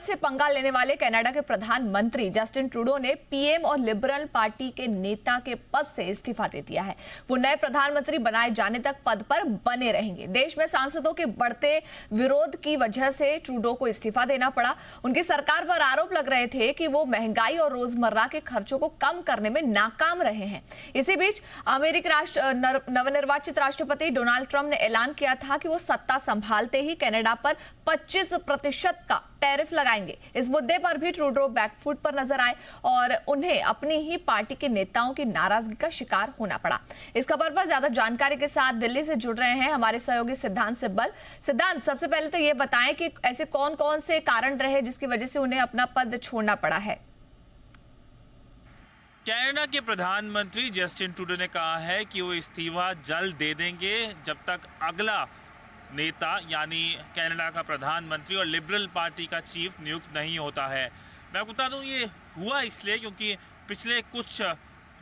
भारत से पंगा लेने वाले कनाडा के प्रधानमंत्री जस्टिन ट्रूडो ने पीएम और लिबरल पार्टी के नेता के पद से इस्तीफा दे दिया है। वो नए प्रधानमंत्री बनाए जाने तक पद पर बने रहेंगे। देश में सांसदों के बढ़ते विरोध की वजह से ट्रूडो को इस्तीफा देना पड़ा। उनकी सरकार पर आरोप लग रहे थे कि वो महंगाई और रोजमर्रा के खर्चों को कम करने में नाकाम रहे हैं। इसी बीच अमेरिकी नवनिर्वाचित राष्ट्रपति डोनाल्ड ट्रंप ने ऐलान किया था कि वो सत्ता संभालते ही कनाडा पर 25% का टैरिफ लगाएंगे। इस मुद्दे पर भी ट्रूडो बैकफुट पर नजर आए और उन्हें अपनी ही पार्टी के नेताओं की नाराजगी का शिकार होना पड़ा। इस खबर पर ज्यादा जानकारी के साथ दिल्ली से जुड़ रहे हैं हमारे सहयोगी सिद्धांत सिब्बल। सिद्धांत, सबसे पहले तो ये बताएं कि ऐसे कौन कौन से कारण रहे जिसकी वजह से उन्हें अपना पद छोड़ना पड़ा है। कनाडा के प्रधानमंत्री जस्टिन ट्रूडो ने कहा है कि वो इस्तीफा जल्द दे देंगे जब तक अगला नेता यानी कनाडा का प्रधानमंत्री और लिबरल पार्टी का चीफ नियुक्त नहीं होता है। मैं बता दूं ये हुआ इसलिए क्योंकि पिछले कुछ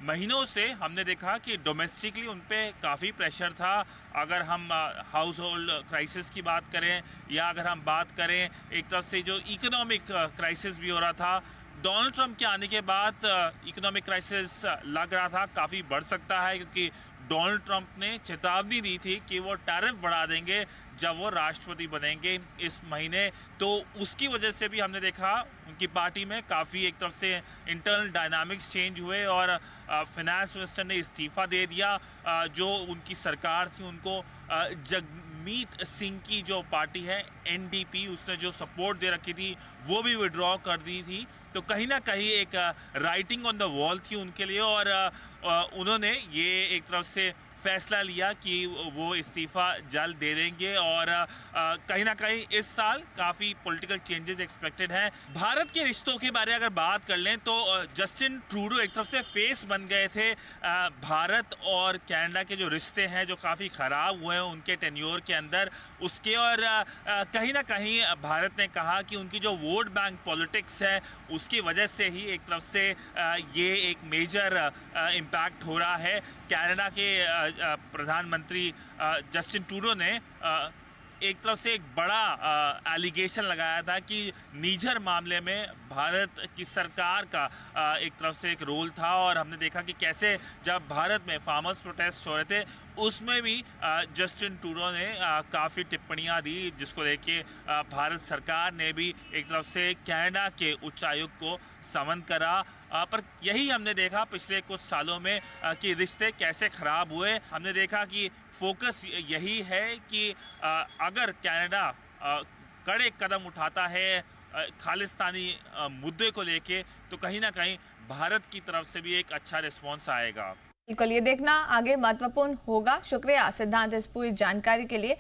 महीनों से हमने देखा कि डोमेस्टिकली उन पे काफ़ी प्रेशर था। अगर हम हाउस होल्ड क्राइसिस की बात करें या अगर हम बात करें एक तरफ से जो इकोनॉमिक क्राइसिस भी हो रहा था, डोनाल्ड ट्रंप के आने के बाद इकोनॉमिक क्राइसिस लग रहा था काफ़ी बढ़ सकता है, क्योंकि डोनाल्ड ट्रंप ने चेतावनी दी थी कि वो टैरिफ बढ़ा देंगे जब वो राष्ट्रपति बनेंगे इस महीने। तो उसकी वजह से भी हमने देखा उनकी पार्टी में काफ़ी एक तरफ से इंटरनल डायनामिक्स चेंज हुए और फिनेंस मिनिस्टर ने इस्तीफा दे दिया। जो उनकी सरकार थी उनको जगमीत सिंह की जो पार्टी है एनडीपी, उसने जो सपोर्ट दे रखी थी वो भी विड्रॉ कर दी थी। तो कहीं ना कहीं एक राइटिंग ऑन द वॉल थी उनके लिए और उन्होंने ये एक तरफ से फैसला लिया कि वो इस्तीफ़ा जल्द दे देंगे और कहीं ना कहीं इस साल काफ़ी पॉलिटिकल चेंजेस एक्सपेक्टेड हैं। भारत के रिश्तों के बारे में अगर बात कर लें तो जस्टिन ट्रूडो एक तरफ से फेस बन गए थे भारत और कनाडा के जो रिश्ते हैं जो काफ़ी ख़राब हुए हैं उनके टेन्योर के अंदर उसके। और कहीं ना कहीं भारत ने कहा कि उनकी जो वोट बैंक पॉलिटिक्स है उसकी वजह से ही एक तरफ से ये एक मेजर इम्पैक्ट हो रहा है। कनाडा के प्रधानमंत्री जस्टिन ट्रूडो ने एक तरफ से एक बड़ा एलिगेशन लगाया था कि नीजर मामले में भारत की सरकार का एक तरफ से एक रोल था। और हमने देखा कि कैसे जब भारत में फार्मर्स प्रोटेस्ट हो रहे थे उसमें भी जस्टिन ट्रूडो ने काफ़ी टिप्पणियां दी, जिसको लेके भारत सरकार ने भी एक तरफ से कनाडा के उच्चायुक्त को समन करा। पर यही हमने देखा पिछले कुछ सालों में कि रिश्ते कैसे ख़राब हुए। हमने देखा कि फोकस यही है कि अगर कनाडा कड़े कदम उठाता है खालिस्तानी मुद्दे को लेके तो कहीं ना कहीं भारत की तरफ से भी एक अच्छा रिस्पॉन्स आएगा। बिल्कुल, ये देखना आगे महत्वपूर्ण होगा। शुक्रिया सिद्धांत इस पूरी जानकारी के लिए।